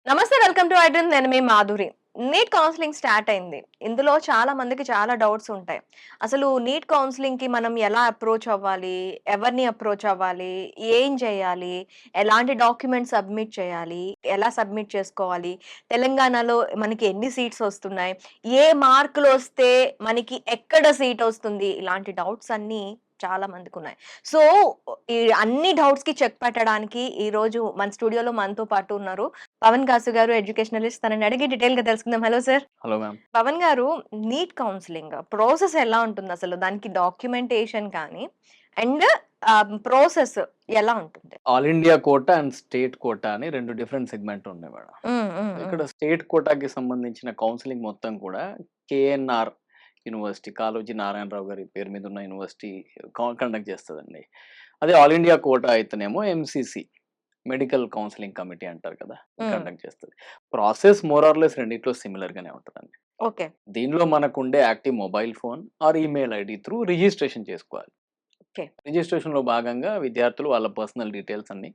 నమస్తే. Welcome to iDream. నేను మీ Madhuri. NEET counselling start అయింది. ఇందులో చాలా మందికి చాలా డౌట్స్ ఉంటాయి. అసలు నీట్ కౌన్సిలింగ్‌కి మనం ఎలా అప్రోచ్ అవ్వాలి? ఎవరిని అప్రోచ్ అవ్వాలి? ఏం చేయాలి? ఎలాంటి డాక్యుమెంట్స్ సబ్మిట్ చేయాలి? ఎలా సబ్మిట్ చేసుకోవాలి? తెలంగాణలో మనకి ఎన్ని సీట్స్ వస్తున్నాయి? ఏ మార్కులొస్తే మనకి ఎక్కడ సీట్ వస్తుంది? ఇలాంటి డౌట్స్ అన్నీ చాలా మందికున్నాయి. సో, ఈ అన్ని డౌట్స్‌కి చెక్ పెట్టడానికి ఈరోజు మన స్టూడియోలో మనతో పాటు ఉన్నారు. పవన్ కాసు గారు, ఎడ్యుకేషనలిస్ట్. తనని అడిగి డీటెయిల్‌గా తెలుసుకుందాం. Hello sir. Hello ma'am. Pawan గారు, నీట్ కౌన్సెలింగ్ ప్రాసెస్ ఎలా ఉంటుందసలు? దానికి డాక్యుమెంటేషన్ కానీ అండ్ ప్రాసెస్ ఎలా ఉంటుంది? All India quota and state quota అని 2 డిఫరెంట్ సెగ్మెంట్ ఉన్నాయి మేడం. హ్మ్. హ్మ్. హ్మ్. ఇక్కడ స్టేట్ కోటాకి సంబంధించిన కౌన్సెలింగ్ మొత్తం కూడా కేఎన్ఆర్ యూనివర్సిటీ, కాళోజీ నారాయణరావు గారి పేరు మీద ఉన్న యూనివర్సిటీ కండక్ట్ చేస్తదండి. అదే ఆల్ ఇండియా కోటా అయితేనేమో ఎంసీసీ, మెడికల్ కౌన్సెలింగ్ కమిటీ అంటారు కదా! హ్మ్. కండక్ట్ చేస్తది. ప్రాసెస్ మోర్ ఆర్ లెస్ రెండిట్లో సిమిలర్ గానే ఉంటదండి. ఓకే. దీనిలో మనకుండే active mobile phone or email ID through registration చేసుకోవాలి. ఓకే. రిజిస్ట్రేషన్‌లో భాగంగా విద్యార్థులు వాళ్ళ పర్సనల్ డీటెయిల్స్ అన్నీ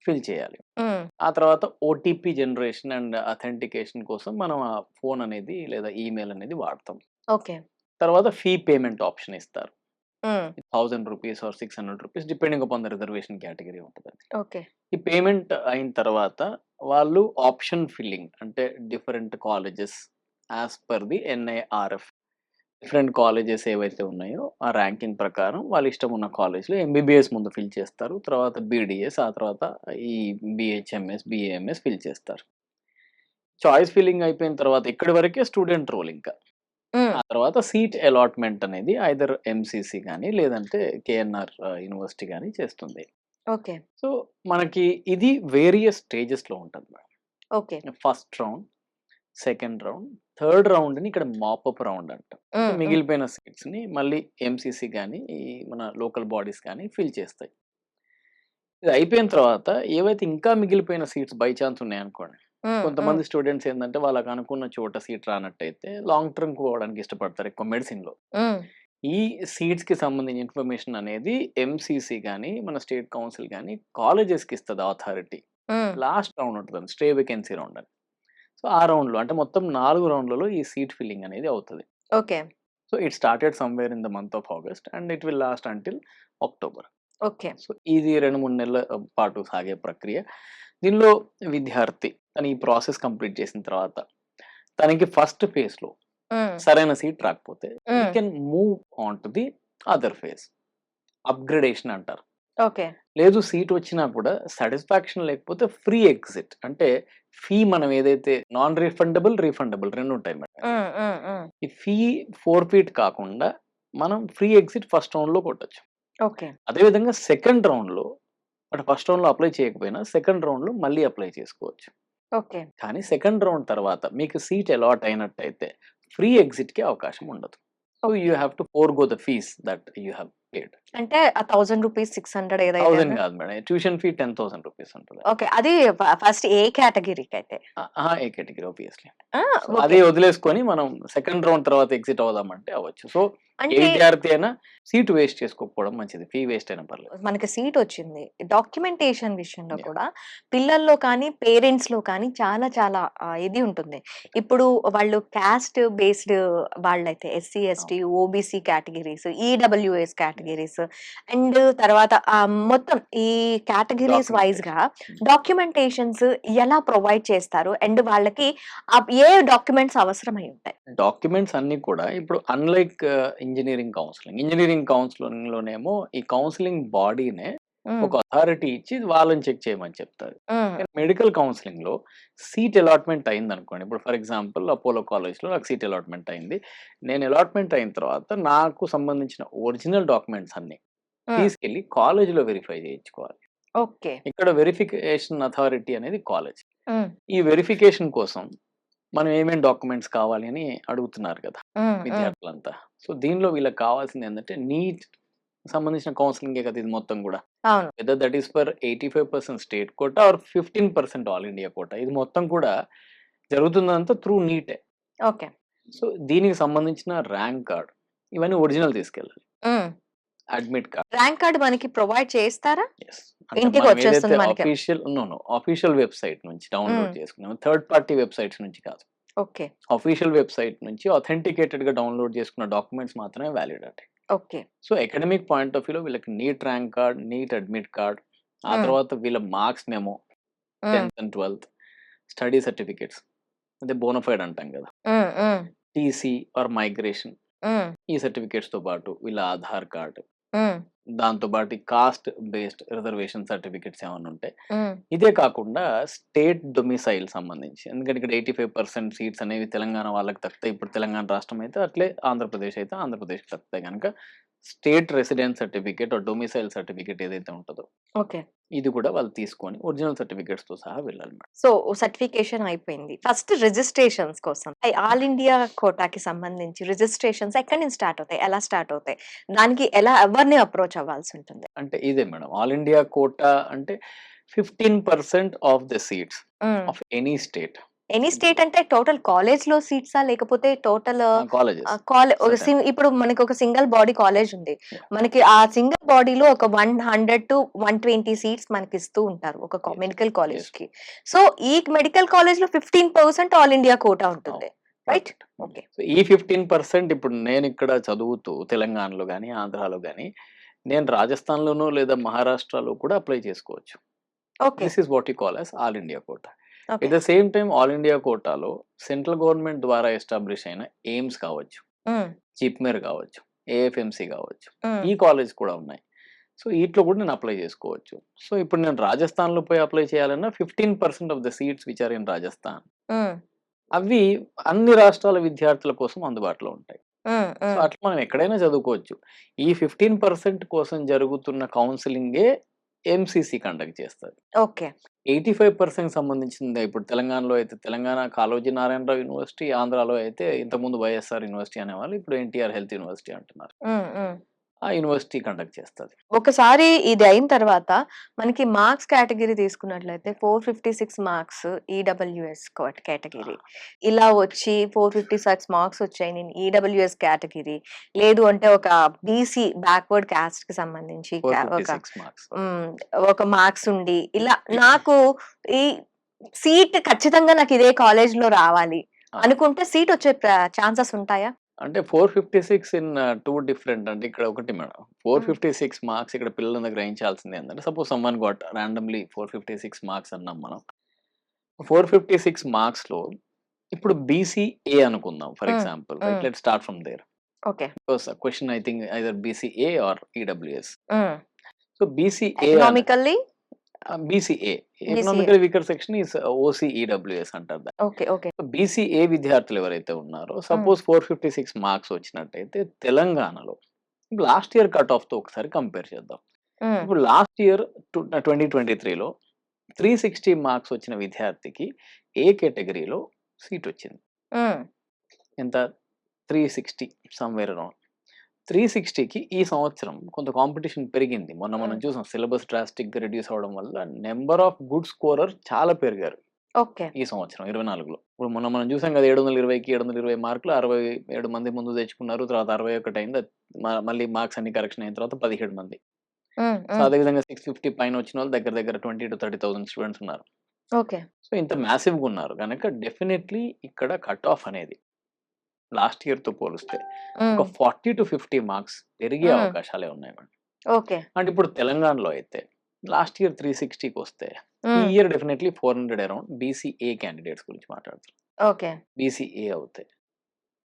ఫిల్ చేయాలి. హ్మ్. ఆ తర్వాత ఓటీపీ జనరేషన్ అండ్ అథెంటికేషన్ కోసం మనం ఆ ఫోన్ అనేది లేదా ఈమెయిల్ అనేది వాడతాం. ఓకే. తర్వాత ఫీ పేమెంట్ ఆప్షన్ ఇస్తారు. హ్మ్. రూ. 1000 ఆర్ రూ. 600 depending upon the reservation category ఉంటదండి. ఓకే. ఈ పేమెంట్ అయిన తర్వాత వాళ్ళు ఆప్షన్ ఫిల్లింగ్ అంటే different colleges as per the NIRF, different colleges ఏవైతే ఉన్నాయో ఆ ర్యాంకింగ్ ప్రకారం వాళ్ళ ఇష్టం ఉన్న కాలేజ్‌లో ఎంబీబీఎస్ ముందు ఫిల్ చేస్తారు. తర్వాత బీడీఎస్, ఆ తర్వాత ఈ బీహెచ్ఎంఎస్, బీఏఎంఎస్ ఫిల్ చేస్తారు. చాయిస్ ఫిల్లింగ్ అయిపోయిన తర్వాత ఇక్కడి వరకే స్టూడెంట్ రోల్ ఇంకా. హ్మ్. ఆ తర్వాత సీట్ అలాట్‌మెంట్ అనేది ఐదర్ ఎంసీసీ గాని, లేదంటే కేఎన్ఆర్ యూనివర్సిటీ గాని చేస్తుంది. ఓకే. సో, మనకి ఇది వేరియస్ స్టేజెస్‌లో ఉంటది madam. Okay. First round, second round, third రౌండ్‌ని ఇక్కడ మాపప్ రౌండ్ అంటాం. అంటే హ్మ్. హ్మ్. మిగిలిపోయిన సీట్స్‌ని మళ్ళీ ఎంసీసీ గాని, ఈ మన లోకల్ బాడీస్ గాని ఫిల్ చేస్తాయి. ఇది అయిపోయిన తర్వాత ఏవైతే ఇంకా మిగిలిపోయిన సీట్స్ బై చాన్స్ ఉన్నాయనుకోండి. హ్మ్. హ్మ్. కొంతమంది స్టూడెంట్స్ ఏందంటే వాళ్ళకి అనుకున్న చోట సీట్ రానట్టయితే లాంగ్ టర్మ్‌కి పోవడానికి ఇష్టపడతారు ఎక్కువ మెడిసిన్‌లో. హ్మ్. ఈ సీట్స్‌కి సంబంధించిన ఇన్ఫర్మేషన్ అనేది ఎంసీసీ గాని, మన స్టేట్ కౌన్సిల్ గాని కాలేజెస్‌కి ఇస్తది అథారిటీ. హ్మ్. లాస్ట్ రౌండ్ ఉంటదండి. స్టే వేకెన్సీ రౌండ్ అని. సో, ఆ రౌండ్‌లో అంటే మొత్తం 4 రౌండ్‌లలో ఈ సీట్ ఫిల్లింగ్ అనేది అవుతది. Okay. So, it started somewhere in the month of August and it will last until October. Okay. So, ఇది 2, 3 నెలల పాటు సాగే ప్రక్రియ. దీనిలో విద్యార్థి తను ఈ ప్రాసెస్ కంప్లీట్ చేసిన తర్వాత, తనకి ఫస్ట్ ఫేజ్‌లో హ్మ్. సరైన సీట్ రాకపోతే, హి హ్మ్. Can move on to the other phase. Upgradation అంటారు. ఓకే. లేదు సీట్ వచ్చినా కూడా సాటిస్ఫాక్షన్ లేకపోతే ఫ్రీ ఎగ్జిట్. అంటే ఫీ మనం ఏదైతే నాన్ రిఫండబుల్, రిఫండబుల్ 2 ఉంటాయి మేడం. హ్మ్. హ్మ్. హ్మ్. ఈ ఫీ ఫోర్‌ఫీట్ కాకుండా మనం ఫ్రీ ఎగ్జిట్ ఫస్ట్ రౌండ్‌లో కొట్టొచ్చు. ఓకే. అదే విధంగా సెకండ్ రౌండ్‌లో అంటే ఫస్ట్ రౌండ్‌లో అప్లై చేయకపోయినా సెకండ్ రౌండ్‌లో మళ్ళీ అప్లై చేసుకోవచ్చు. ఓకే. కానీ సెకండ్ రౌండ్ తర్వాత మీకు సీట్ అలాట్ అయినట్టయితే ఫ్రీ ఎగ్జిట్‌కి అవకాశం ఉండదు. So, you okay. Have to forgo the fees that you have paid. అంటే ఆ రూ. 1000 600 ఏదైతే 1000 అన్నా కాదు మేడం. ట్యూషన్ ఫీ రూ. 10,000 ఉంటది. ఓకే. అది ఫస్ట్ ఏ కేటగరీకైతే? అహా! ఏ కేటగరీ ఆబ్వియస్‌లీ. ఆ! So, okay. అదే వదిలేసుకొని మనం సెకండ్ రౌండ్ తర్వాత ఎగ్జిట్ అవుదామంటే అవ్వచ్చు. సో, ఏ అంటే విద్యార్థి అయినా సీట్ వేస్ట్ చేసుకోకపోవడం మంచిది. ఫీ వేస్ట్ అయినా పర్లేదు. మనకి సీటొచ్చింది. డాక్యుమెంటేషన్ విషయంలో యాహ్! కూడా పిల్లల్లో కానీ, పేరెంట్స్‌లో కానీ చాలా చాలా ఇది ఉంటుంది. ఇప్పుడు వాళ్ళు కాస్ట్ బేస్డ్ వాళ్ళైతే ఎస్సీ, ఎస్టీ, అవును. OBC categories, EWS yeah! Categories and తర్వాత మొత్తం ఈ కేటగరీస్ వైస్‌గా డాక్యుమెంటేషన్. డాక్యుమెంటేషన్స్ ఎలా ప్రొవైడ్ చేస్తారు? అండ్ వాళ్ళకి ఏ డాక్యుమెంట్స్ అవసరమై ఉంటాయి? డాక్యుమెంట్స్ అన్నీ కూడా ఇప్పుడు అన్‌లైక్ ఇంజినీరింగ్ కౌన్సెలింగ్. ఇంజినీరింగ్ కౌన్సెలింగ్‌లోనేమో ఈ కౌన్సెలింగ్ బాడీనే హ్మ్. ఒక అథారిటీ ఇచ్చి వాళ్ళని చెక్ చేయమని చెప్తారు. హ్మ్. కానీ మెడికల్ కౌన్సెలింగ్‌లో సీట్ అలాట్‌మెంట్ అయిందనుకోండి. ఇప్పుడు ఫర్ ఎగ్జాంపుల్ అపోలో కాలేజ్‌లో నాకు సీట్ అలాట్‌మెంట్ అయింది. నేను అలాట్‌మెంట్ అయిన తర్వాత నాకు సంబంధించిన ఒరిజినల్ డాక్యుమెంట్స్ అన్నీ హ్మ్. తీసుకెళ్ళి కాలేజ్‌లో వెరిఫై చేయించుకోవాలి. ఓకే. ఇక్కడ వెరిఫికేషన్ అథారిటీ అనేది కాలేజ్. హ్మ్. ఈ వెరిఫికేషన్ కోసం మనం ఏమేం డాక్యుమెంట్స్ కావాలి అని అడుగుతున్నారు కదా! హ్మ్. హ్మ్. విద్యార్థులంతా. సో, దీనిలో వీళ్ళకి కావాల్సిందేందంటే నీట్ సంబంధించిన కౌన్సెలింగే కదా ఇది మొత్తం గూడా. అవును. Whether that is for 85% state quota or 15% all India quota. ఇది మొత్తం కూడా జరుగుతుందంతా త్రూ నీటే. ఓకే. సో, దీనికి సంబంధించిన ర్యాంక్ కార్డ్ ఇవన్నీ ఒరిజినల్ తీసుకెళ్ళాలి. Hmm. Admit card. Rank card మనకి ప్రొవైడ్ చేస్తారా? యెస్. అంటే ఇంటికి మనం ఏదైతే వచ్చేస్తుంది మనకి. అఫీషియల్ వెబ్‌సైట్ నుంచి డౌన్‌లోడ్ హ్మ్. చేసుకున్నామో, థర్డ్ పార్టీ వెబ్‌సైట్స్ నుంచి కాదు. ఓకే. అఫీషియల్ వెబ్‌సైట్ నుంచి ఆథెంటికేటెడ్‌గా డౌన్‌లోడ్ చేసుకున్న డాక్యుమెంట్స్ మాత్రమే వాలిడ్ అండి. Okay. So, academic point of వ్యూలో వీళ్ళకి NEET rank card, neat admit card, ఆ హ్మ్. తర్వాత వీళ్ళ మార్క్స్ మెమో, హ్మ్. 10థ్ అండ్ 12థ్ స్టడీ సర్టిఫికేట్స్ అదే బోనఫైడ్ అంటాం కదా! హ్మ్. హ్మ్. టీసీ ఆర్ మైగ్రేషన్ హ్మ్. ఈ సర్టిఫికేట్స్‌తో పాటు వీళ్ళ ఆధార్ కార్డ్, హ్మ్. దాంతో పాటు కాస్ట్ బేస్డ్ రిజర్వేషన్ సర్టిఫికేట్స్ ఏమన్నా ఉంటే, హ్మ్. ఇదే కాకుండా స్టేట్ డొమిసైల్ సంబంధించి ఎందుకంటే ఇక్కడ 85% సీట్స్ అనేవి తెలంగాణ వాళ్ళకి దక్కుతాయి. ఇప్పుడు తెలంగాణ రాష్ట్రం అయితే అట్లే ఆంధ్రప్రదేశ్ అయితే ఆంధ్రప్రదేశ్‌కి దక్కుతాయి గనక state residence certificate or domicile certificate ఏదైతే ఉంటదో, ఓకే. ఇది కూడా వాళ్ళు తీసుకొని ఒరిజినల్ సర్టిఫికేట్స్‌తో సహా వెళ్ళాలి మేడం. సో, సర్టిఫికేషన్ అయిపోయింది. ఫస్ట్ రిజిస్ట్రేషన్స్ కోసం ఆల్ ఇండియా కోటాకి సంబంధించి రిజిస్ట్రేషన్స్ ఎక్కడి నుంచి స్టార్ట్ అవుతాయి? ఎలా స్టార్ట్ అవుతాయి? దానికి ఎవరిని అప్రోచ్ అవ్వాల్సి ఉంటుంది? అంటే ఇదే మేడం. ఆల్ ఇండియా కోటా అంటే 15% ఆఫ్ ద సీట్స్ హ్మ్. Of any state. Any state అంటే టోటల్ కాలేజ్‌లో సీట్సా? లేకపోతే టోటల్ కాలేజెస్ ఒక సర్టెన్. ఇప్పుడు మనకి ఒక సింగిల్ బాడీ కాలేజ్ ఉంది. యాహ్! మనకి ఆ సింగిల్ బాడీలో ఒక 100-120 సీట్స్ మనకి ఇస్తూ ఉంటారు. ఒక యెస్. Medical yes. కాలేజ్‌కి. సో, ఈ మెడికల్ కాలేజ్‌లో 15% ఆల్ ఇండియా కోటా అవును. ఉంటుంది. రైట్? పర్ఫెక్ట్. ఓకే. సో, ఈ 15% ఇప్పుడు నేనిక్కడ చదువుతూ తెలంగాణలో గాని, ఆంధ్రాలో గాని, నేను రాజస్థాన్‌లోనో లేదా మహారాష్ట్రలో కూడా అప్లై చేసుకోవచ్చు. Okay. This is what you call as all India quota. Okay. At the same time all India కోటాలో సెంట్రల్ గవర్నమెంట్ ద్వారా ఎస్టాబ్లిష్ అయిన ఎయిమ్స్ కావచ్చు, హ్మ్. జిప్మెర్ కావచ్చు, ఏఎఫ్ఎంసీ కావచ్చు, హ్మ్. ఈ కాలేజ్ కూడా ఉన్నాయి. సో, ఈటిలో కూడా నేను అప్లై చేసుకోవచ్చు. సో, ఇప్పుడు నేను రాజస్థాన్‌లో పోయి అప్లై చేయాలన్నా 15% of the seats which are in Rajasthan hmm. అవి అన్ని రాష్ట్రాల విద్యార్థుల కోసం అందుబాటులో ఉంటాయి. హ్మ్. సో, హ్మ్. అట్లా మనం ఎక్కడైనా చదువుకోవచ్చు. ఈ 15% కోసం జరుగుతున్న కౌన్సెలింగే ఎంసీసీ కండక్ట్ చేస్తది. ఓకే. 85% సంబంధించిందే ఇప్పుడు తెలంగాణలో అయితే తెలంగాణ కాళోజీ నారాయణరావు యూనివర్సిటీ, ఆంధ్రాలో అయితే ఇంతకుముందు వైఎస్ఆర్ యూనివర్సిటీ అనేవాళ్ళు. ఇప్పుడు ఎన్టీఆర్ హెల్త్ యూనివర్సిటీ అంటున్నారు. హ్మ్. హ్మ్. ఆ యూనివర్సిటీ కండక్ట్ చేస్తది. ఒకసారి ఇది అయిన తర్వాత మనకి మార్క్స్ కేటగిరీ తీసుకున్నట్లయితే 456 మార్క్స్ ఈడబ్ల్యూఎస్ కేటగిరీ. ఇలా వచ్చి 456 మార్క్స్ వచ్చాయి. నేను ఈడబ్ల్యూఎస్ కేటగిరీ లేదు అంటే ఒక బీసీ బ్యాక్వర్డ్ కాస్ట్‌కి సంబంధించి ఒక 456 మార్క్స్. హ్మ్. ఒక మార్క్స్ ఉండి ఇలా నాకు ఈ సీట్ ఖచ్చితంగా నాకు ఇదే కాలేజ్‌లో రావాలి ఆ! అనుకుంటే సీట్ వచ్చే ఛాన్సెస్ ఉంటాయా? అంటే 456 ఇన్ 2 డిఫరెంట్ అంటే ఇక్కడ ఒకటి మేడం. హ్మ్. 456 మార్క్స్ ఇక్కడ పిల్లలందరూ గ్రహించాల్సింది ఏందంటే suppose someone got randomly 456 marks అన్నాం మనం. 456 మార్క్స్‌లో ఇప్పుడు బీసీఏ అనుకుందాం for hmm. Example right. Hmm. Let's start from there. Okay. Because question I think either BCA or EWS. Hmm. So, BCA అనే economically BCA BCA. Economically weaker section is OC EWS అంటారు దాన్ని. Okay. Okay. So, BCA విద్యార్థులు ఎవరైతే ఉన్నారో హ్మ్. Suppose 456 marks వచ్చినట్టయితే తెలంగాణలో last year cut ఆఫ్‌తో ఒకసారి కంపేర్ చేద్దాం. హ్మ్. ఇప్పుడు లాస్ట్ ఇయర్ 2023లో 360 మార్క్స్ వచ్చిన విద్యార్థికి ఏ కేటగరీలో సీట్ వచ్చింది. హ్మ్. ఎంత 360 సమ్‌వేర్ అరౌండ్. 360కి ఈ సంవత్సరం కొంత కాంపిటీషన్ పెరిగింది. మొన్న మనం హ్మ్. చూసాం సిలబస్ డ్రాస్టిక్‌గా రెడ్యూస్ అవ్వడం వల్ల నంబర్ ఆఫ్ గుడ్ స్కోరర్ చాలా పెరిగారు ఓకే. ఈ సంవత్సరం 24లో. ఇప్పుడు మొన్న మనం చూసాం కదా 720కి 720 మార్కులు 67 మంది ముందు తెచ్చుకున్నారు. తర్వాత 61 అయింది. మళ్ళీ మార్క్స్ అన్ని కరెక్షన్ అయిన తర్వాత 17 మంది. హ్మ్. సో, హ్మ్. అదేవిధంగా 650 పైన వచ్చినోళ్ళు దగ్గర దగ్గర 20,000-30,000 స్టూడెంట్స్ ఉన్నారు. ఓకే. సో, ఇంత మాసివ్‌గా ఉన్నారు గనక డెఫినైట్‌లీ ఇక్కడ కట్ ఆఫ్ అనేది లాస్ట్ ఇయర్‌తో పోలిస్తే ఒక హ్మ్. 40-50 మార్క్స్ పెరిగే హ్మ్. అవకాశాలే ఉన్నాయి మేడం. ఓకే. అంటే ఇప్పుడు తెలంగాణలో అయితే లాస్ట్ ఇయర్ 360కొస్తే ఈ హ్మ్. Year definitely 400 around BCA candidates గురించి మాట్లాడుతున్నాం. ఓకే. బీసీఏ అవుతాయి.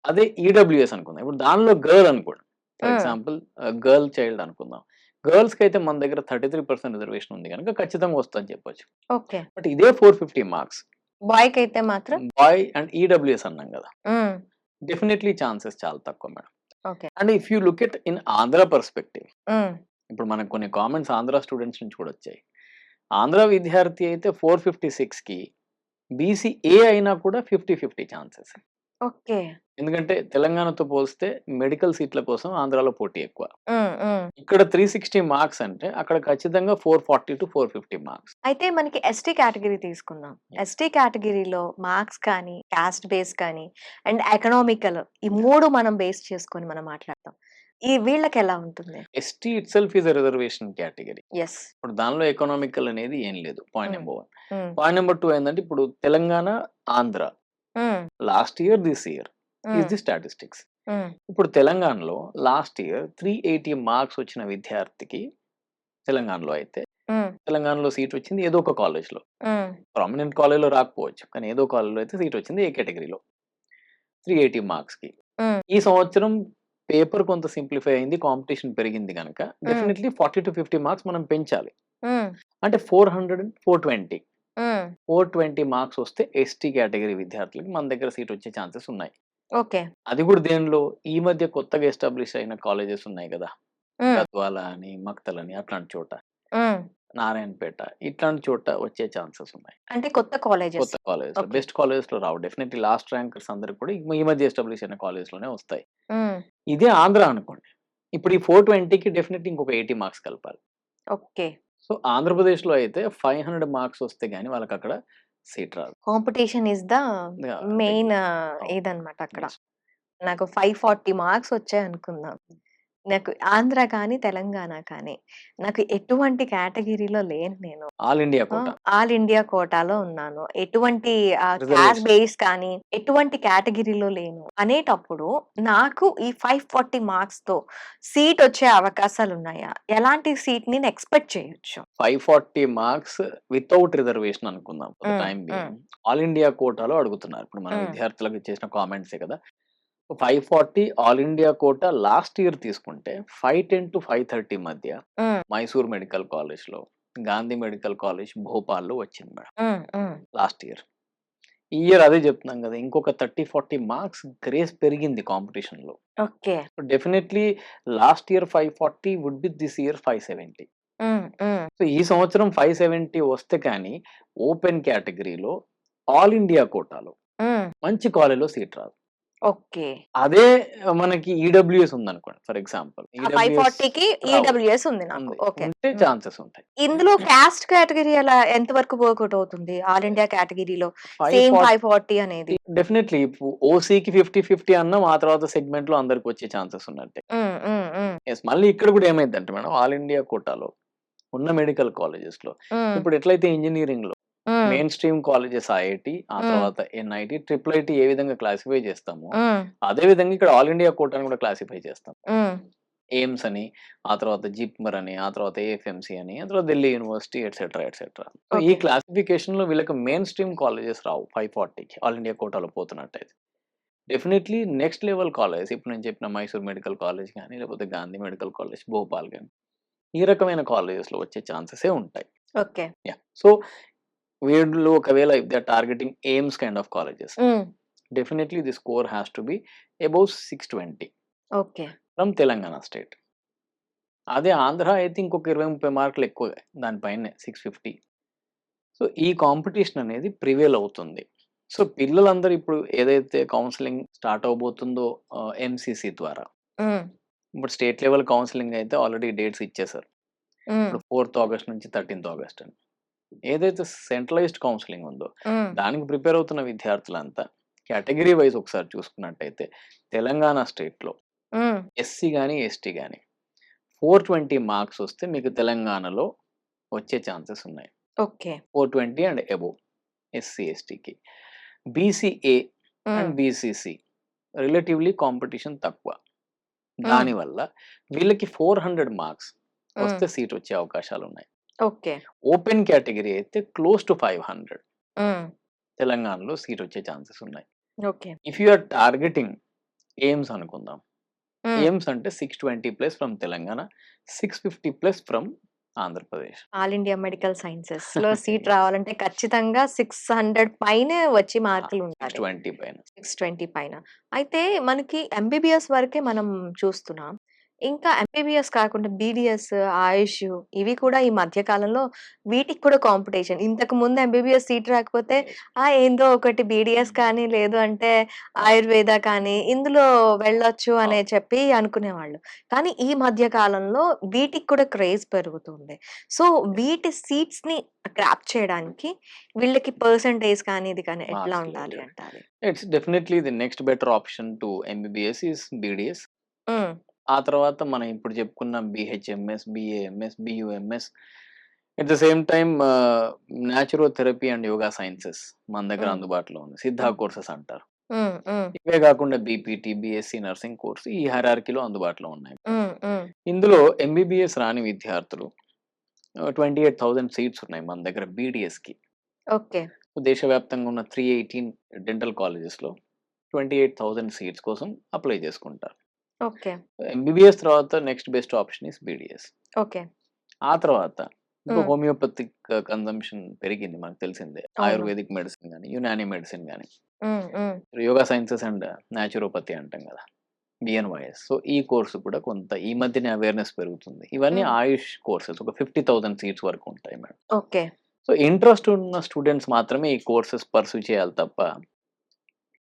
అదే ఈడబ్ల్యూఎస్ అనుకుందాం. ఇప్పుడు దానిలో గర్ల్ అనుకోండి. For hmm. Example girl child అనుకుందాం. గర్ల్స్‌కైతే మన దగ్గర 33% రిజర్వేషన్ ఉంది గనుక ఖచ్చితంగా వస్తదని చెప్పొచ్చు. ఓకే. బట్ ఇదే 450 మార్క్స్ బాయ్‌కైతే మాత్రం బాయ్ అండ్ ఈడబ్ల్యూఎస్ అన్నాం గదా! హ్మ్. డెఫినైట్‌లీ ఛాన్సెస్ చాలా తక్కువ madam. Okay. And if you look at in Andhra perspective హ్మ్. ఇప్పుడు మనకు కొన్ని కామెంట్స్ ఆంధ్ర స్టూడెంట్స్ నుంచి కూడా వచ్చాయి. ఆంధ్ర విద్యార్థి అయితే 456కి బీసీఏ అయినా కూడా 50-50 ఛాన్సెస్. ఓకే. ఎందుకంటే తెలంగాణతో పోలిస్తే మెడికల్ సీట్ల కోసం ఆంధ్రాలో పోటీ ఎక్కువ. హ్మ్. హ్మ్. ఇక్కడ 360 మార్క్స్ అంటే అక్కడ ఖచ్చితంగా 440-450 మార్క్స్. అయితే మనకి ఎస్టీ కేటగిరీ తీసుకుందాం. యాహ్! ఎస్టీ కేటగిరీలో మార్క్స్ కానీ, కాస్ట్ బేస్ కానీ అండ్ ఎకనామికల్ ఈ 3 మనం బేస్ చేసుకొని మనం మాట్లాడతాం. ఈ వీళ్ళకెలా ఉంటుంది? ST itself is a reservation category. Yes. ఇప్పుడు దానిలో ఎకనామికల్ అనేది ఏం లేదు. పాయింట్ హ్మ్. నంబర్ 1. హ్మ్. పాయింట్ నంబర్ 2 ఏందంటే ఇప్పుడు Telangana, Andhra hmm. Last year, this year is hmm. The statistics. Hmm. ఇప్పుడు తెలంగాణలో లాస్ట్ ఇయర్ 380 మార్క్స్ వచ్చిన విద్యార్థికి తెలంగాణలో అయితే, హ్మ్. తెలంగాణలో సీట్ వచ్చింది ఏదో ఒక కాలేజ్‌లో. హ్మ్. ప్రామినెంట్ కాలేజ్‌లో రాకపోవచ్చు. కానీ ఏదో కాలేజ్‌లో అయితే సీట్ వచ్చింది ఏ కేటగరీలో. 380 మార్క్స్‌కి. హ్మ్. ఈ సంవత్సరం పేపర్ కొంత సింప్లిఫై అయింది. కాంపిటీషన్ పెరిగింది గనక హ్మ్. డెఫినైట్‌లీ 40-50 మార్క్స్ మనం పెంచాలి. హ్మ్. అంటే 400, 420. హ్మ్. 420 మార్క్స్ వస్తే ఎస్టీ కేటగరీ విద్యార్థులకి మన దగ్గర సీట్ వచ్చే ఛాన్సెస్ ఉన్నాయి. ఓకే. అది కూడా దేనిలో ఈ మధ్య కొత్తగా ఎస్టాబ్లిష్ అయిన కాలేజెస్ ఉన్నాయి గదా! హ్మ్. గద్వాల అని, మక్తల్ అని అట్లాంటి చోట. హ్మ్. నారాయణపేట ఇట్లాంటి చోట వచ్చే ఛాన్సెస్ ఉన్నాయి. అంటే కొత్త కాలేజెస్. కొత్త కాలేజెస్‌లో. ఓకే. బెస్ట్ కాలేజెస్‌లో రావు. డెఫినైట్‌లీ లాస్ట్ ర్యాంకర్స్ అందరికి కూడా ఈ మధ్య ఎస్టాబ్లిష్ అయిన కాలేజ్‌లోనే వస్తాయి. హ్మ్. ఇదే ఆంధ్ర అనుకోండి. ఇప్పుడు ఈ 420కి డెఫినైట్‌లీ ఇంకొక 80 మార్క్స్ కలపాలి. ఓకే. సో, ఆంధ్రప్రదేశ్‌లో అయితే 500 మార్క్స్ వస్తే గాని వాళ్ళకక్కడ సీట్ రాదు. కాంపిటీషన్ ఈస్ ద అంటే మెయిన్ అవును. ఇదన్నమాట అక్కడ. యెస్. నాకు 540 మార్క్స్ వచ్చాయనుకుందాం. నాకు ఆంధ్ర కానీ, తెలంగాణ కానీ నాకు ఎటువంటి కేటగిరీలో లేను నేను. ఆల్ ఇండియా ఆ! కోటా. ఆల్ ఇండియా కోటాలో ఉన్నాను. ఎటువంటి క్యాస్ట్ రిజర్వేషన్. బేస్ కానీ, ఎటువంటి కేటగిరీలో లేను అనేటప్పుడు నాకు ఈ 540 మార్క్స్‌తో సీట్ వచ్చే అవకాశాలున్నాయా? ఎలాంటి సీట్ నేను ఎక్స్‌పెక్ట్ చేయొచ్చు? 540 మార్క్స్ వితౌట్ రిజర్వేషన్ అనుకుందాం ఫర్ ద హ్మ్. టైమ్ హ్మ్. బీయింగ్. ఆల్ ఇండియా కోటాలో అడుగుతున్నారు. ఇప్పుడు మన హ్మ్. విద్యార్థులకు చేసిన కామెంట్సే కదా! 540 all India quota last year తీసుకుంటే 510-530 మధ్య హ్మ్. మైసూర్ మెడికల్ కాలేజ్‌లో, గాంధీ మెడికల్ కాలేజ్ భోపాల్‌లో వచ్చింది మేడం హ్మ్. హ్మ్. Last year. ఈ ఇయర్ అదే చెప్తున్నాం కదా! ఇంకొక 30, 40 మార్క్స్ గ్రేస్ పెరిగింది కాంపిటీషన్‌లో. Okay. Definitely last year 540 would be this year 570. Hmm. హ్మ్. సో, ఈ సంవత్సరం 570 వస్తే కానీ ఓపెన్ కేటగరీలో ఆల్ ఇండియా కోటాలో హ్మ్. మంచి కాలేజ్‌లో సీట్ రాదు. ఓకే. అదే మనకి ఈడబ్ల్యూఎస్ ఉందనుకోండి ఫర్ ఎగ్జాంపుల్. ఆ ఈడబ్ల్యూఎస్ 540కి రావు. ఈడబ్ల్యూఎస్ ఉంది నాకు. ఉంది. ఓకే. ఉంటే హ్మ్. ఛాన్సెస్ ఉంటాయి. ఇందులో కాస్ట్ కేటగరీ ఎలా ఎంత వరకు వర్కౌట్ అవుతుంది? ఆల్ ఇండియా కేటగరీలో సేమ్ 540 540 అనేది. డెఫినైట్‌లీ ఓసీకి 50, 50 అన్నాం. ఆ తర్వాత సెగ్మెంట్‌లో అందరికొచ్చే ఛాన్సెస్ ఉన్నట్టే. హ్మ్. హ్మ్. హ్మ్. యెస్. మళ్ళీ ఇక్కడ కూడా ఏమైద్దంటే మేడం ఆల్ ఇండియా కోటాలో ఉన్న మెడికల్ కాలేజెస్‌లో హ్మ్. ఇప్పుడు ఎట్లయితే ఇంజినీరింగ్‌లో హ్మ్. మెయిన్ స్ట్రీమ్ కాలేజెస్ ఐఐటీ, ఆ హ్మ్. తర్వాత ఎన్ఐటీ, ట్రిపుల్ ఐటీ ఏ విధంగా క్లాసిఫై చేస్తామో, హ్మ్. అదే విధంగా ఇక్కడ ఆల్ ఇండియా కోటాను కూడా క్లాసిఫై చేస్తాం. హ్మ్. ఎయిమ్స్ అని, ఆ తర్వాత జిప్మర్ అని, ఆ తర్వాత ఏఎఫ్ఎంసీ అని, ఆ తర్వాత Delhi university etcetera, etcetera. So, ఈ ఓకే. క్లాసిఫికేషన్‌లో వీళ్ళకి మెయిన్ స్ట్రీమ్ కాలేజెస్ రావు 540కి ఆల్ ఇండియా కోటాలో పోతున్నట్టయితే. డెఫినైట్‌లీ నెక్స్ట్ లెవెల్ కాలేజెస్ ఇప్పుడు నేను చెప్పిన మైసూర్ మెడికల్ కాలేజ్ గాని, లేకపోతే గాంధీ మెడికల్ కాలేజ్, భోపాల్ గాని, ఈ రకమైన కాలేజెస్‌లో వచ్చే ఛాన్సెసే ఉంటాయి. ఓకే. యాహ్! సో, వీళ్ళు ఒకవేళ if they are targeting AIIMS kind of colleges, hmm. Definitely the score has to be above 620 okay. From Telangana state. అదే ఆంధ్ర అయితే ఇంకొక 20, 30 మార్కులు ఎక్కువే దాని పైనే 650. సో, ఈ కాంపిటీషన్ అనేది ప్రివైల్ అవుతుంది. సో, పిల్లలందరూ ఇప్పుడు ఏదైతే కౌన్సెలింగ్ స్టార్ట్ అవ్వబోతుందో ఎంసీసీ ద్వారా. హ్మ్. ఇప్పుడు స్టేట్ లెవెల్ కౌన్సెలింగ్ అయితే ఆల్రెడీ డేట్స్ ఇచ్చేసారు. హ్మ్. ఇప్పుడు 4థ్ ఆగస్ట్ నుంచి 13థ్ ఆగస్ట్ అని. ఏదైతే సెంట్రలైజ్డ్ కౌన్సెలింగ్ ఉందో హ్మ్. దానికి ప్రిపేర్ అవుతున్న విద్యార్థులంతా కేటగరీ వైస్ ఒకసారి చూసుకున్నట్టయితే తెలంగాణ స్టేట్‌లో హ్మ్. ఎస్సీ గాని, ఎస్టీ గాని 420 మార్క్స్ వస్తే మీకు తెలంగాణలో వచ్చే ఛాన్సెస్ ఉన్నాయి. ఓకే. 420 అండ్ అబోవ్ ఎస్సీ, ఎస్టీకి. BCA hmm. And BCC relatively competition తక్కువ. హ్మ్. దానివల్ల వీళ్ళకి 400 మార్క్స్ హ్మ్. వస్తే సీట్ వచ్చే అవకాశాలున్నాయి. ఓకే. ఓపెన్ కేటగరీ అయితే క్లోజ్ టు 500 హ్మ్. తెలంగాణలో సీట్ వచ్చే ఛాన్సెస్ ఉన్నాయి. Okay. If you are targeting AIIMS అనుకుందాం. హ్మ్. ఎయిమ్స్ అంటే 620+ from Telangana, 650+ from Andhra Pradesh. All India medical సైన్సెస్‌లో seat రావాలంటే ఖచ్చితంగా 600 పైనే వచ్చి ఆ! మార్కులుండాలి. 620 పైన. 620 పైన. అయితే మనకి ఎంబీబీఎస్ వరకే మనం చూస్తున్నాం. ఇంకా ఎంబీబీఎస్ కాకుండా బీడీఎస్, ఆయుష్ ఇవి కూడా ఈ మధ్య కాలంలో వీటికి కూడా కాంపిటీషన్. ఇంతకుముందు ఎంబీబీఎస్ సీట్ రాకపోతే యెస్. ఏందో ఒకటి బీడీఎస్ హ్మ్. కానీ, లేదు అంటే అవును. ఆయుర్వేద కానీ ఇందులో వెళ్ళొచ్చు అనే అవును. చెప్పి అనుకునేవాళ్ళు. కానీ ఈ మధ్య కాలంలో వీటికి కూడా క్రేజ్ పెరుగుతుంది. సో, వీటి సీట్స్‌ని క్రాప్ చేయడానికి వీళ్ళకి పర్సెంటేజ్ కానీ, ఇది కానీ ఎట్లా మార్క్స్ ఉండాలి రిలేటెడ్. అంటారు? It's definitely the next better option to MBBS is BDS. Hmm. ఆ తర్వాత మనం ఇప్పుడు చెప్పుకున్న BHMS, BAMS, BUMS at the same time naturotherapy and yoga sciences మన దగ్గర హ్మ్. అందుబాటులో ఉంది. సిద్ధా హ్మ్. కోర్సెస్ అంటారు. హ్మ్. హ్మ్. ఇవే కాకుండా బీపీటీ, బీఎస్సీ నర్సింగ్ కోర్స్ ఈ హైరార్కీలో అందుబాటులో ఉన్నాయి. హ్మ్. హ్మ్. ఇందులో ఎంబీబీఎస్ రాని విద్యార్థులు 28,000 సీట్స్ ఉన్నాయి మన దగ్గర బీడీఎస్‌కి. ఓకే. దేశవ్యాప్తంగా ఉన్న 318 డెంటల్ కాలేజెస్‌లో 28,000 సీట్స్ కోసం అప్లై చేసుకుంటారు. ఓకే. ఎంబీబీఎస్ తర్వాత next best option is BDS. Okay. ఆ తర్వాత ఇంకా హ్మ్. హోమియోపతిక్ కన్జంప్షన్ పెరిగింది మనకు తెలిసిందే. అవును. ఆయుర్వేదిక్ మెడిసిన్ గాని, యునాని మెడిసిన్ గాని, హ్మ్. హ్మ్. యోగా సైన్సెస్ అండ్ న్యాచురోపతి అంటాం కదా! బీఎన్‌వైఎస్. సో, ఈ కోర్స్ కూడా కొంత ఈ మధ్యనే అవేర్‌నెస్ పెరుగుతుంది. ఇవన్నీ హ్మ్. ఆయుష్ కోర్సెస్ ఒక 50,000 సీట్స్ వరకు ఉంటాయి మేడం. ఓకే. సో, ఇంట్రెస్ట్ ఉన్న స్టూడెంట్స్ మాత్రమే ఈ కోర్సెస్ పర్సూ చేయాలి తప్ప,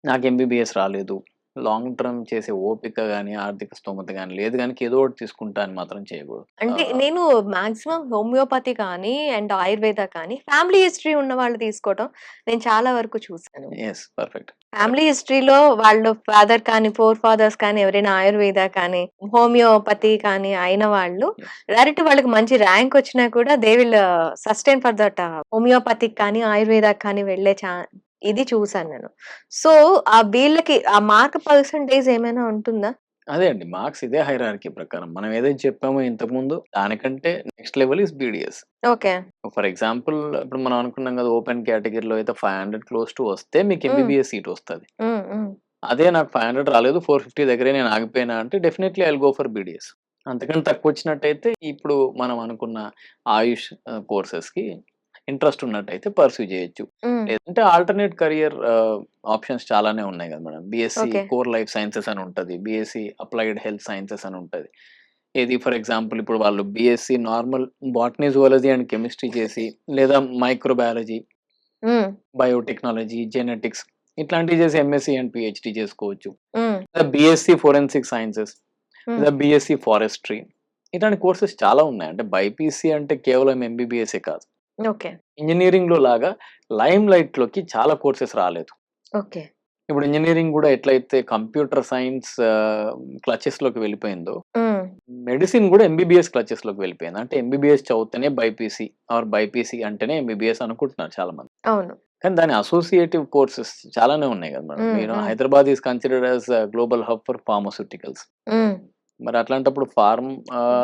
నాకు ఎంబీబీఎస్ రాలేదు. లాంగ్ టర్మ్ చేసే ఓపిక గాని, ఆర్థిక స్తోమత గాని లేదు గనుక ఏదో ఒకటి తీసుకుంటా అని మాత్రం చేయకూడదు. అంటే నేను మాక్సిమం హోమియోపతి కానీ అండ్ ఆయుర్వేద కానీ ఫ్యామిలీ హిస్టరీ ఉన్న వాళ్ళు తీసుకోవటం నేను చాలా వరకు చూసాను. యెస్. పర్ఫెక్ట్. Family correct. హిస్టరీలో వాళ్ళు ఫాదర్ కానీ, ఫోర్ ఫాదర్స్ కానీ ఎవరైనా ఆయుర్వేద కానీ, హోమియోపతి కానీ అయిన వాళ్ళు యెస్. డైరెక్ట్ వాళ్ళకి మంచి ర్యాంక్ వచ్చినా కూడా they will sustain for that హోమియోపతికి కానీ, ఆయుర్వేదాకి కానీ వెళ్ళే ఇది చూసాను నేను. సో, వీళ్ళకి ఆ మార్క్ పర్సెంటేజ్ ఏమైనా ఉంటుందా? అదే అండి. మార్క్స్ ఇదే హైరార్కీ ప్రకారం. మనం ఏదైతే చెప్పామో ఇంతకుముందు దానికంటే next level is BDS. Okay. For example ఇప్పుడు మనం అనుకున్నాం కదా! ఓపెన్ కేటగిరీలో అయితే 500 క్లోజ్ టు వస్తే మీకు హ్మ్. ఎంబీబీఎస్ సీట్ వస్తది. హ్మ్. హ్మ్. అదే నాకు 500 రాలేదు 450 దగ్గరే నేను ఆగిపోయినా అంటే definitely I will go for BDS. అంతకంటే తక్కువొచ్చినట్టయితే ఇప్పుడు మనం అనుకున్న ఆయుష్ కోర్సెస్‌కి ఇంట్రెస్ట్ ఉన్నట్టయితే పర్స్యూ చేయొచ్చు. హ్మ్. లేదంటే ఆల్టర్‌నేట్ కెరియర్ ఆప్షన్స్ చాలానే ఉన్నాయి కదా madam. BSc okay. Core life sciences అని ఉంటది. బీఎస్సీ అప్లైడ్ హెల్త్ సైన్సెస్ అని ఉంటది. ఏది ఫర్ ఎగ్జాంపుల్ ఇప్పుడు వాళ్ళు BSc normal botany, zoology and chemistry చేసి లేదా మైక్రోబయాలజీ, హ్మ్. బయోటెక్నాలజీ, జెనెటిక్స్ ఇట్లాంటివి చేసి ఎంఎస్సీ అండ్ పీహెచ్‌డీ చేసుకోవచ్చు. హ్మ్. లేదా బీఎస్సీ ఫోరెన్సిక్ సైన్సెస్ హ్మ్. లేదా బీఎస్సీ ఫారెస్ట్రీ ఇట్లాంటి కోర్సెస్ చాలా ఉన్నాయి. అంటే బైపీసీ అంటే కేవలం ఎంబీబీఎస్సే కాదు. ఓకే. ఇంజినీరింగ్‌లో లాగా లైమ్ లైట్‌లోకి చాలా కోర్సెస్ రాలేదు. ఓకే. ఇప్పుడు ఇంజినీరింగ్ గూడా ఎట్లయితే కంప్యూటర్ సైన్స్ క్లచెస్‌లోకి వెళ్ళిపోయిందో, హ్మ్. మెడిసిన్ గూడా ఎంబీబీఎస్ క్లచెస్‌లోకి వెళ్ళిపోయింది. అంటే ఎంబీబీఎస్ చదివితేనే బైపీసీ ఆర్ బైపీసీ అంటేనే ఎంబీబీఎస్ అనుకుంటున్నారు చాలామంది. అవును. కానీ దాని అసోసియేటివ్ కోర్సెస్ చాలానే ఉన్నాయి గదా madam. Hmm. Hmm. Hyderabad is considered as global hub for pharmaceuticals. Hmm. మరి అట్లాంటప్పుడు ఫార్మ్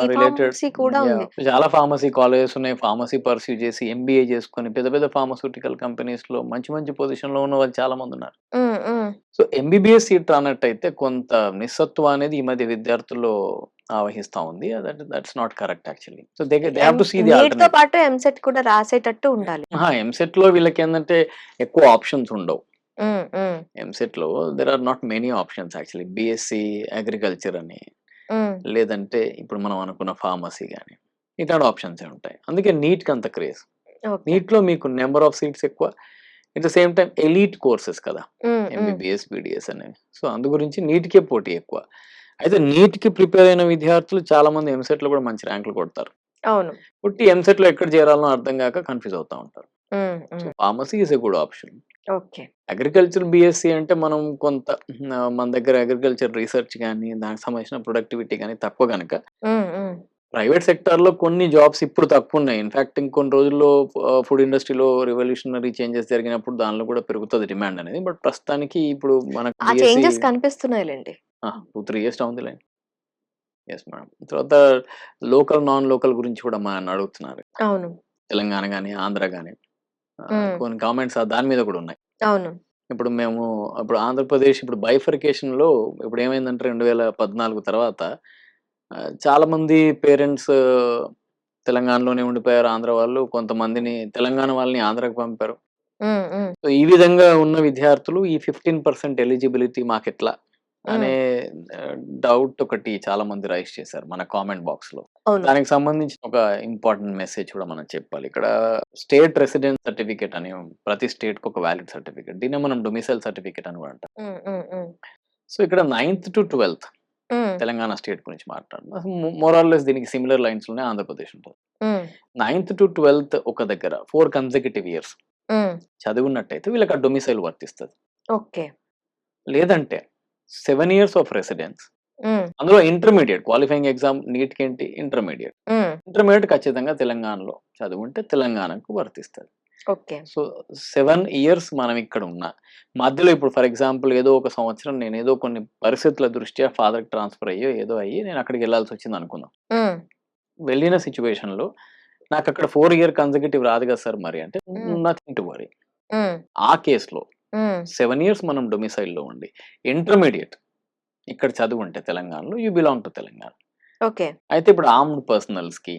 రిలేటెడ్ బీఫార్మసీ కూడా ఉంది. చాలా ఫార్మసీ కాలేజెస్ ఉన్నాయి. ఫార్మసీ పర్స్యూ చేసి ఎంబీఏ చేసుకొని పెద్ద పెద్ద ఫార్మాస్యూటికల్ కంపెనీస్‌లో మంచి మంచి పొజిషన్‌లో ఉన్న వాళ్ళు చాలా మందున్నారు. హ్మ్. హ్మ్. సో, ఎంబీబీఎస్ సీట్ రానట్టయితే కొంత నిస్సత్వం అనేది ఈ మధ్య విద్యార్థుల్లో ఆవహిస్తా ఉంది. That's not correct actually. So, they um have to see the నీట్‌తో ఆల్టర్‌నేట్. పాటు ఎంసెట్ కూడా రాసేటట్టు ఉండాలి. అహా! ఎంసెట్‌లో వీళ్ళకేందంటే ఎక్కువ ఆప్షన్స్ ఉండవు. హ్మ్. హ్మ్. ఎంసెట్‌లో there are not many options actually. BSc agriculture అని, హ్మ్. లేదంటే ఇప్పుడు మనం అనుకున్న ఫార్మసీ గాని, ఇట్లాంటి ఆప్షన్సే ఉంటాయి. అందుకే నీట్‌కి అంత క్రేజ్. ఓకే. నీట్‌లో మీకు నంబర్ ఆఫ్ సీట్స్ ఎక్కువ. At the same time elite courses కదా! హ్మ్. హ్మ్. ఎంబీబీఎస్, బీడీఎస్ అనేవి. సో, అందు గురించి నీట్‌కే పోటీ ఎక్కువ. అయితే నీట్‌కి ప్రిపేర్ అయిన విద్యార్థులు చాలామంది ఎంసెట్‌లో కూడా మంచి ర్యాంకులు కొడతారు. అవును. ఉట్టి ఎంసెట్‌లో ఎక్కడ చేరాలనో అర్థం గాక కన్‌ఫ్యూజ్ అవుతా ఉంటారు. హ్మ్. సో, హ్మ్. Pharmacy is a good option. Okay. Agriculture BSc అంటే మనం కొంత మన దగ్గర అగ్రికల్చర్ రిసర్చ్ గాని, దానికి సంబంధించిన ప్రొడక్టివిటీ గాని తక్కువ గనక హ్మ్. హ్మ్. ప్రైవేట్ సెక్టార్‌లో కొన్ని జాబ్స్ ఇప్పుడు తక్కువున్నాయి. ఇన్‌ఫాక్ట్ ఇంకొన్ని రోజుల్లో ఫుడ్ ఇండస్ట్రీలో రివల్యూషనరీ చేంజెస్ జరిగినప్పుడు దానిలో కూడా పెరుగుతది డిమాండ్ అనేది. బట్ ప్రస్తుతానికి ఇప్పుడు మనకు ఆ బీఎస్సీ చేంజెస్ కనిపిస్తున్నాయిలెండి. 2, 3 years down the line. Yes madam. తర్వాత లోకల్, నాన్ లోకల్ గురించి కూడా నన్నడుగుతున్నారు. అవును. తెలంగాణ గాని, ఆంధ్ర గాని హ్మ్. కొన్ని కామెంట్స్ దాని మీద కూడా ఉన్నాయి. అవును. ఇప్పుడు ఆంధ్రప్రదేశ్ ఇప్పుడు బైఫర్కేషన్‌లో ఇప్పుడేమైందంటే 2014 తర్వాత చాలామంది పేరెంట్స్ తెలంగాణలోనే ఉండిపోయారు ఆంధ్ర వాళ్ళు. కొంతమందిని తెలంగాణ వాళ్ళని ఆంధ్రాకి పంపారు. హ్మ్. హ్మ్. సో, ఈ విధంగా ఉన్న విద్యార్థులు ఈ 15% ఎలిజిబిలిటీ మాకెట్లా హ్మ్. అనే డౌట్ ఒకటి చాలామంది రైజ్ చేశారు మన కామెంట్ బాక్స్‌లో. అవును. దానికి సంబంధించిన ఒక ఇంపార్టెంట్ మెసేజ్ కూడా మనం చెప్పాలి. ఇక్కడ స్టేట్ రెసిడెన్స్ సర్టిఫికేట్ అని ప్రతి స్టేట్‌కి ఒక వాలిడ్ సర్టిఫికేట్. దీన్నే మనం డొమిసైల్ సర్టిఫికేట్ అని కూడా అంటాం. హ్మ్. హ్మ్. హ్మ్. సో, ఇక్కడ 9థ్-12థ్ హ్మ్. తెలంగాణ స్టేట్ గురించి మాట్లాడుతున్నాం. మోర్ ఆర్ లెస్ దీనికి సిమిలర్ లైన్స్‌లోనే ఆంధ్రప్రదేశ్ ఉంటది. హ్మ్. 9థ్-12థ్ ఒక దగ్గర 4 కన్సెక్యూటివ్ ఇయర్స్ హ్మ్. చదివున్నట్టయితే వీళ్ళకి ఆ డొమిసైల్ వర్తిస్తది. ఓకే. లేదంటే 7 ఇయర్స్ ఆఫ్ రెసిడెన్స్ హ్మ్. అందులో ఇంటర్మీడియట్ క్వాలిఫైయింగ్ ఎగ్జామ్ నీట్‌కి ఏంటి ఇంటర్మీడియట్. హ్మ్. ఇంటర్మీడియట్ ఖచ్చితంగా తెలంగాణలో చదువుంటే తెలంగాణకు వర్తిస్తది. ఓకే. సో, 7 ఇయర్స్ మనం ఇక్కడ ఉన్నా, మధ్యలో ఇప్పుడు ఫర్ ఎగ్జాంపుల్ ఏదో ఒక సంవత్సరం నేనేదో కొన్ని పరిస్థితుల దృష్ట్యా ఫాదర్‌కి ట్రాన్స్‌ఫర్ అయ్యో, ఏదో అయ్యి నేను అక్కడికెళ్ళాల్సొచ్చిందనుకుందాం. హ్మ్. వెళ్ళిన సిట్యుయేషన్‌లో నాకక్కడ 4 ఇయర్ కన్సెక్యూటివ్ రాదు కదా సార్ మరి అంటే, హ్మ్. Nothing to worry. హ్మ్. ఆ కేస్‌లో హ్మ్. 7 ఇయర్స్ మనం డొమిసైల్‌లో ఉండి, ఇంటర్మీడియేట్ ఇక్కడ చదువుంటే తెలంగాణలో you belong to Telangana. Okay. అయితే ఇప్పుడు ఆర్మ్డ్ పర్సనల్స్‌కి,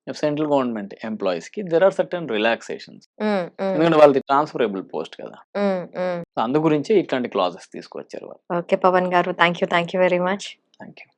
సెంట్రల్ గవర్నమెంట్ ఎంప్లాయీస్‌కి దేర్ ఆర్ సర్టెన్ రిలాక్సేషన్స్. హ్మ్. హ్మ్. ఎందుకంటే వాళ్ళది ట్రాన్స్‌ఫరబుల్ పోస్ట్ కదా! హ్మ్. హ్మ్. సో, అందు గురించే ఇట్లాంటి క్లాజెస్ తీసుకొచ్చారు వాళ్ళు. ఓకే పవన్ గారు. Thank you. Thank you very much. Thank you.